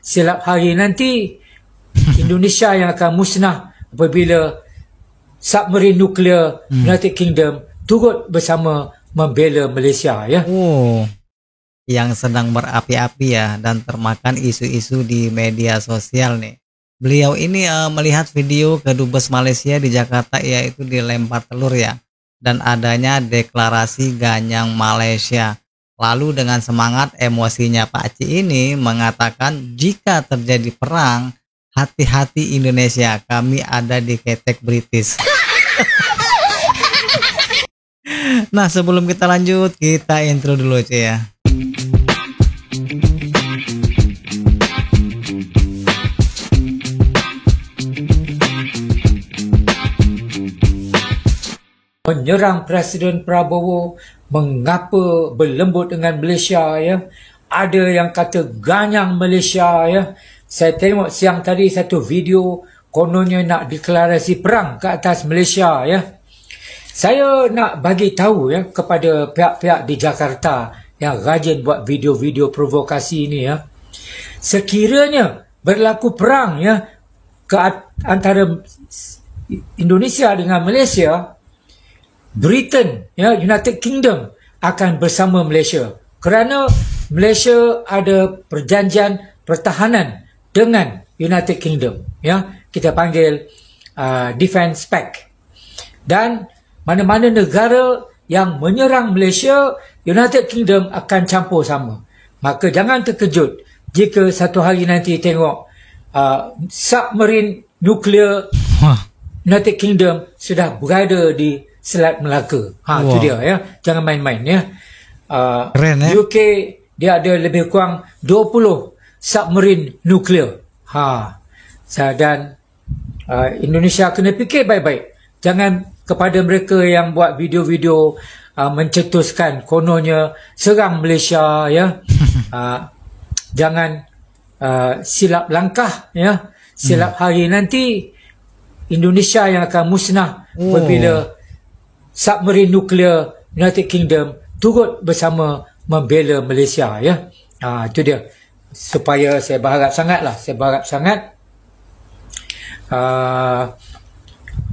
silap hari nanti Indonesia yang akan musnah apabila submarin nuklear United Kingdom turut bersama membela Malaysia, ya. Oh, yang sedang berapi-api ya dan termakan isu-isu di media sosial nih. Beliau ini melihat video kedubes Malaysia di Jakarta yaitu dilempar telur ya, dan adanya deklarasi ganyang Malaysia. Lalu dengan semangat emosinya Pak Ci ini mengatakan jika terjadi perang, hati-hati Indonesia, kami ada di ketek British. Nah, sebelum kita lanjut, kita intro dulu Ci ya. Menyerang Presiden Prabowo, mengapa berlembut dengan Malaysia, ya. Ada yang kata ganyang Malaysia, ya. Saya tengok siang tadi satu video kononnya nak deklarasi perang ke atas Malaysia, ya. Saya nak bagi tahu ya kepada pihak-pihak di Jakarta yang rajin buat video-video provokasi ini, ya. Sekiranya berlaku perang ya ke antara Indonesia dengan Malaysia, Britain, ya, United Kingdom akan bersama Malaysia kerana Malaysia ada perjanjian pertahanan dengan United Kingdom, ya, kita panggil Defence Pact. Dan mana-mana negara yang menyerang Malaysia, United Kingdom akan campur sama. Maka jangan terkejut jika satu hari nanti tengok submarin nuklear United Kingdom sudah berada di Selat Melaka. Itu dia, ya. Jangan main-main, ya. Keren, ya. UK dia ada lebih kurang 20 submarin nuklear. Dan Indonesia kena fikir baik-baik. Jangan kepada mereka yang buat video-video mencetuskan kononnya serang Malaysia, ya. Jangan silap langkah, ya. Silap hari nanti Indonesia yang akan musnah apabila submarin nuklear United Kingdom turut bersama membela Malaysia, ya. Itu dia. Supaya saya berharap sangat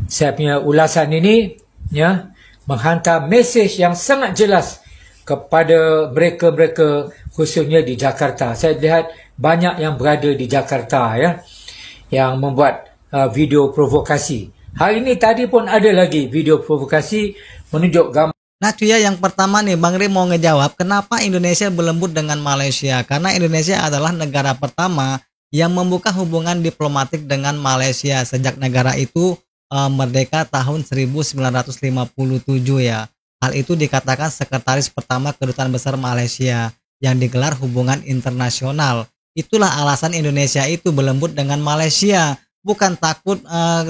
saya punya ulasan ini, ya, menghantar mesej yang sangat jelas kepada mereka-mereka khususnya di Jakarta. Saya lihat banyak yang berada di Jakarta, ya, yang membuat video provokasi. Hari ini tadi pun ada lagi video provokasi menunjuk gambar. Nah cuy ya, yang pertama nih Bang Ri mau ngejawab kenapa Indonesia berlembut dengan Malaysia. Karena Indonesia adalah negara pertama yang membuka hubungan diplomatik dengan Malaysia sejak negara itu merdeka tahun 1957 ya. Hal itu dikatakan sekretaris pertama Kedutaan Besar Malaysia yang digelar hubungan internasional. Itulah alasan Indonesia itu berlembut dengan Malaysia. Bukan takut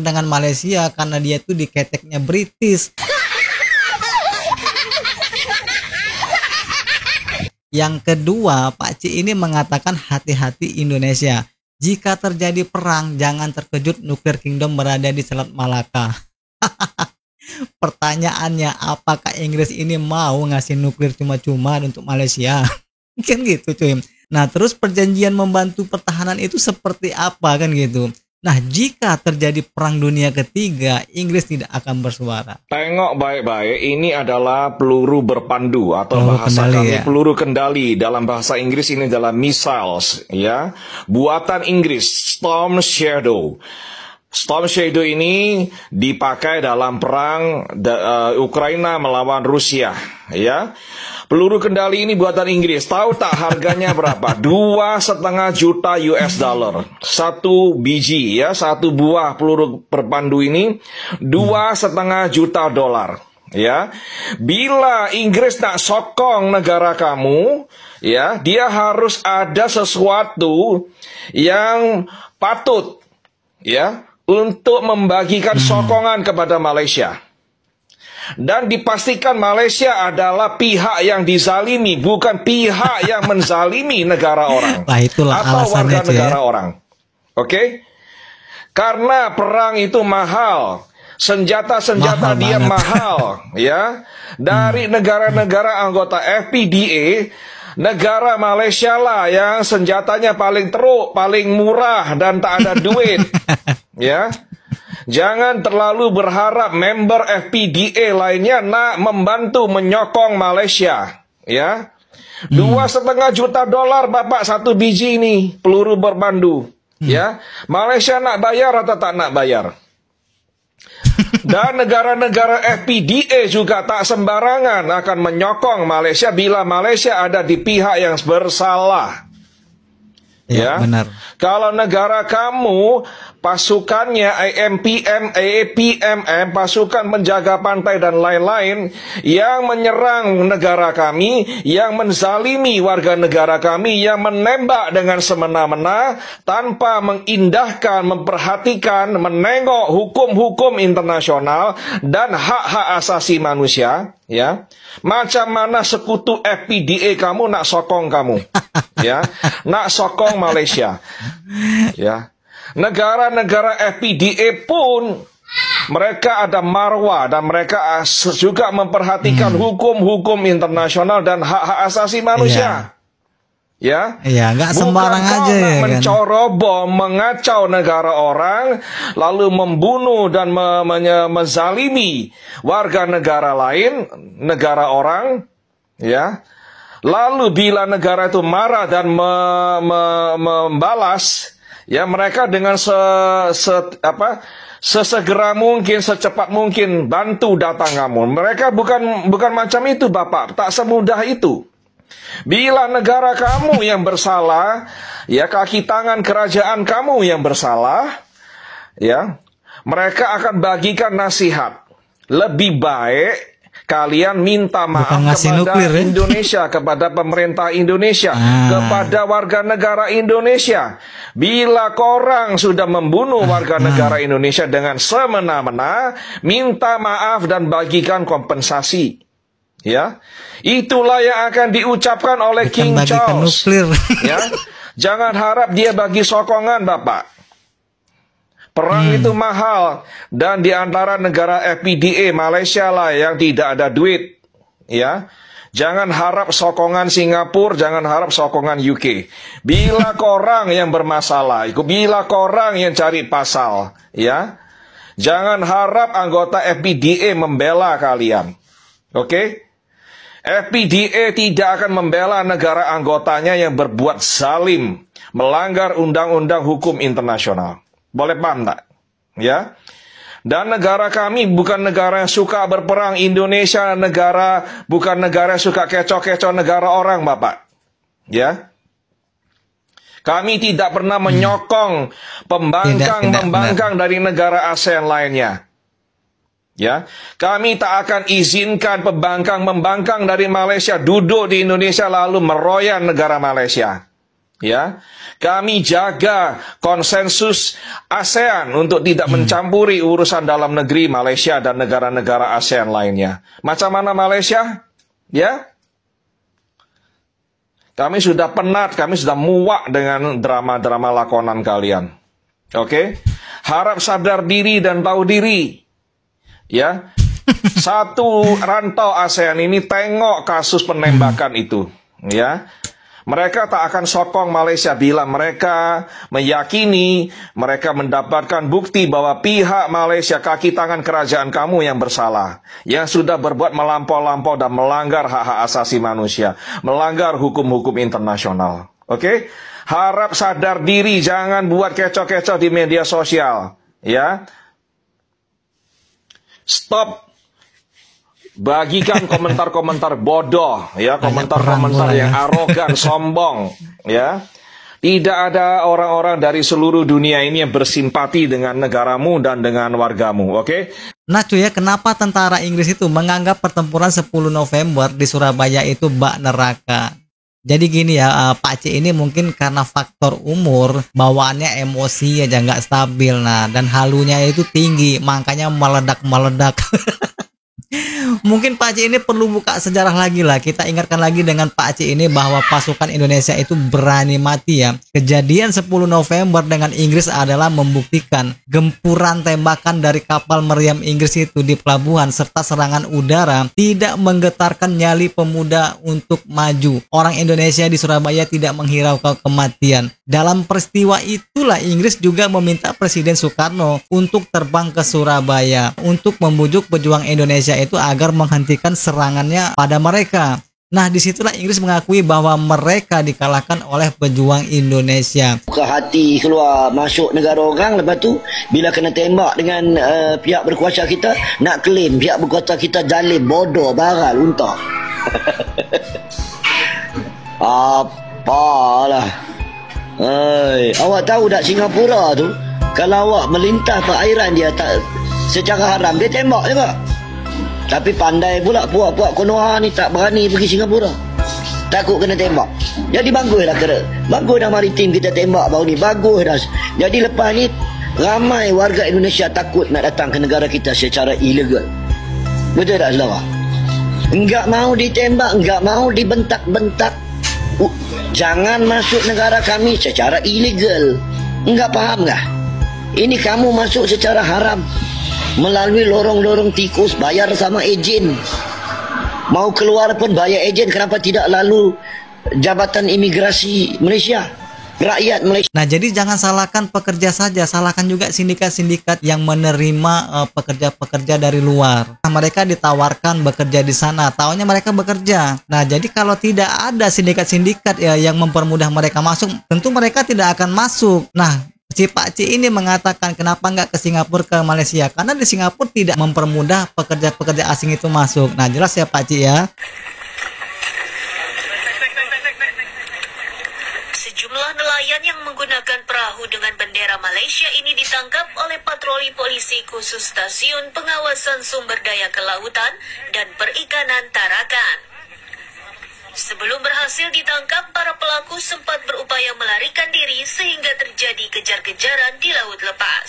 dengan Malaysia karena dia itu di keteknya British. Yang kedua, Pak Ci ini mengatakan hati-hati Indonesia. Jika terjadi perang, jangan terkejut Nuclear Kingdom berada di Selat Malaka. Pertanyaannya, apakah Inggris ini mau ngasih nuklir cuma-cuma untuk Malaysia? Kan gitu cuy. Nah terus perjanjian membantu pertahanan itu seperti apa kan gitu. Nah, jika terjadi perang dunia ketiga, Inggris tidak akan bersuara. Tengok baik-baik, ini adalah peluru berpandu atau bahasa kendali, kami ya? Peluru kendali. Dalam bahasa Inggris ini adalah missiles, ya. Buatan Inggris, Storm Shadow. Storm Shadow ini dipakai dalam perang Ukraina melawan Rusia, ya. Peluru kendali ini buatan Inggris. Tahu tak harganya berapa? 2,5 juta US dollar. Satu biji, ya, satu buah peluru berpandu ini 2,5 juta dolar. Ya, bila Inggris nak sokong negara kamu, ya, dia harus ada sesuatu yang patut, ya, untuk membagikan sokongan kepada Malaysia. Dan dipastikan Malaysia adalah pihak yang dizalimi, bukan pihak yang menzalimi negara orang. Nah, itulah atau alasannya, warga negara orang. Oke? Karena perang itu mahal. Senjata-senjata dia mahal, ya. Dari negara-negara anggota FPDA negara Malaysia lah yang senjatanya paling teruk, paling murah dan tak ada duit. Ya. Jangan terlalu berharap member FPDA lainnya nak membantu menyokong Malaysia. Ya. $2,5 juta Bapak satu biji ini peluru berpandu. Ya. Malaysia nak bayar atau tak nak bayar? Dan negara-negara FPDA juga tak sembarangan akan menyokong Malaysia bila Malaysia ada di pihak yang bersalah. Ya, benar. Kalau negara kamu pasukannya AMPM, APMM, pasukan penjaga pantai dan lain-lain yang menyerang negara kami, yang menzalimi warga negara kami, yang menembak dengan semena-mena tanpa mengindahkan, memperhatikan, menengok hukum-hukum internasional dan hak-hak asasi manusia, ya. Macam mana sekutu FPDA kamu nak sokong kamu? Ya, nak sokong Malaysia. Ya. Negara-negara FPDA pun mereka ada marwah dan mereka juga memperhatikan hukum-hukum internasional dan hak-hak asasi manusia. Ya, nggak sembarang aja ya kan. Mencorobom, mengacau negara orang, lalu membunuh dan menzalimi warga negara lain, negara orang, ya. Lalu bila negara itu marah dan membalas, ya mereka dengan sesegera mungkin, secepat mungkin bantu datang kamu. Mereka bukan macam itu, Bapak, tak semudah itu. Bila negara kamu yang bersalah, ya kaki tangan kerajaan kamu yang bersalah, ya mereka akan bagikan nasihat. Lebih baik kalian minta maaf kepada Indonesia, kepada pemerintah Indonesia, kepada warga negara Indonesia. Bila korang sudah membunuh warga negara Indonesia dengan semena-mena, minta maaf dan bagikan kompensasi. Ya, itulah yang akan diucapkan oleh King Charles. Ya, jangan harap dia bagi sokongan, Bapak. Perang itu mahal dan di antara negara FPDA Malaysia lah yang tidak ada duit. Ya, jangan harap sokongan Singapura, jangan harap sokongan UK. Bila korang yang bermasalah, bila korang yang cari pasal, ya, jangan harap anggota FPDA membela kalian. Oke? FPDA tidak akan membela negara anggotanya yang berbuat zalim, melanggar undang-undang hukum internasional. Boleh paham tak? Ya. Dan negara kami bukan negara yang suka berperang. Indonesia bukan negara yang suka kecoh-kecoh negara orang, Bapak. Ya. Kami tidak pernah menyokong pembangkang dari negara ASEAN lainnya. Ya, kami tak akan izinkan pembangkang dari Malaysia duduk di Indonesia lalu meroyan negara Malaysia. Ya, kami jaga konsensus ASEAN untuk tidak mencampuri urusan dalam negeri Malaysia dan negara-negara ASEAN lainnya. Macam mana Malaysia? Ya, kami sudah penat, kami sudah muak dengan drama-drama lakonan kalian. Oke, harap sadar diri dan tahu diri. Ya, satu rantau ASEAN ini tengok kasus penembakan itu. Ya, mereka tak akan sokong Malaysia bila mereka meyakini mereka mendapatkan bukti bahwa pihak Malaysia, kaki tangan kerajaan kamu yang bersalah, yang sudah berbuat melampau-lampau dan melanggar hak-hak asasi manusia, melanggar hukum-hukum internasional. Oke? Harap sadar diri, jangan buat kecoh-kecoh di media sosial. Ya. Stop bagikan komentar-komentar bodoh, ya, komentar-komentar yang arogan, sombong, ya. Tidak ada orang-orang dari seluruh dunia ini yang bersimpati dengan negaramu dan dengan wargamu, oke? Nah cuy ya, kenapa tentara Inggris itu menganggap pertempuran 10 November di Surabaya itu bak neraka? Jadi gini ya, Pak C ini mungkin karena faktor umur, bawaannya emosi aja nggak stabil, nah dan halunya itu tinggi, makanya meledak-meledak. Mungkin Pak Aceh ini perlu buka sejarah lagi lah. Kita ingatkan lagi dengan Pak Aceh ini bahwa pasukan Indonesia itu berani mati ya. Kejadian 10 November dengan Inggris adalah membuktikan gempuran tembakan dari kapal meriam Inggris itu di pelabuhan serta serangan udara tidak menggetarkan nyali pemuda untuk maju. Orang Indonesia di Surabaya tidak menghiraukan kematian. Dalam peristiwa itulah Inggris juga meminta Presiden Soekarno untuk terbang ke Surabaya untuk membujuk pejuang Indonesia itu agar menghentikan serangannya pada mereka. Nah, disitulah Inggris mengakui bahwa mereka dikalahkan oleh pejuang Indonesia. Buka hati keluar masuk negara orang, lepas tu bila kena tembak dengan pihak berkuasa kita, nak claim pihak berkuasa kita zalim, bodoh, baral, unta. Apalah. Awak tahu tak Singapura tu, kalau awak melintas perairan dia tak secara haram, dia tembak juga. Tapi pandai pula puak-puak Konoha ni tak berani pergi Singapura, takut kena tembak. Jadi baguslah bagus dah maritim kita tembak baru ni, bagus dah. Jadi lepas ni ramai warga Indonesia takut nak datang ke negara kita secara ilegal. Betul tak saudara? Enggak mau ditembak, enggak mau dibentak-bentak. Jangan masuk negara kami secara ilegal. Enggak faham kah? Ini kamu masuk secara haram, melalui lorong-lorong tikus, bayar sama ejen. Mau keluar pun bayar ejen, kenapa tidak lalu Jabatan Imigrasi Malaysia? Rakyat Malaysia. Nah, jadi jangan salahkan pekerja saja, salahkan juga sindikat-sindikat yang menerima pekerja-pekerja dari luar. Nah, mereka ditawarkan bekerja di sana, taunya mereka bekerja. Nah, jadi kalau tidak ada sindikat-sindikat ya yang mempermudah mereka masuk, tentu mereka tidak akan masuk. Nah, si Pak C ini mengatakan kenapa nggak ke Singapura, ke Malaysia, karena di Singapura tidak mempermudah pekerja-pekerja asing itu masuk. Nah, jelas ya Pak C ya. Sejumlah nelayan yang menggunakan perahu dengan bendera Malaysia ini ditangkap oleh patroli polisi khusus Stasiun Pengawasan Sumber Daya Kelautan dan Perikanan Tarakan. Sebelum berhasil ditangkap, para pelaku sempat berupaya melarikan diri sehingga terjadi kejar-kejaran di laut lepas.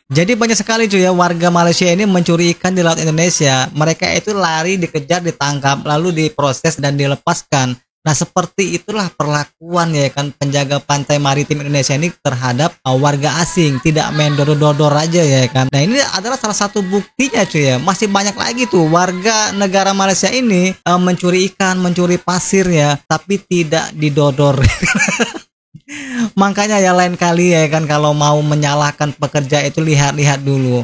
Jadi banyak sekali cuy ya warga Malaysia ini mencuri ikan di laut Indonesia. Mereka itu lari, dikejar, ditangkap, lalu diproses dan dilepaskan. Nah, seperti itulah perlakuan ya kan penjaga pantai maritim Indonesia ini terhadap warga asing, tidak main dodor-dodor aja ya kan. Nah, ini adalah salah satu buktinya cuy ya. Masih banyak lagi tuh warga negara Malaysia ini mencuri ikan, mencuri pasir ya, tapi tidak didodor. Makanya ya lain kali ya kan kalau mau menyalahkan pekerja itu lihat-lihat dulu.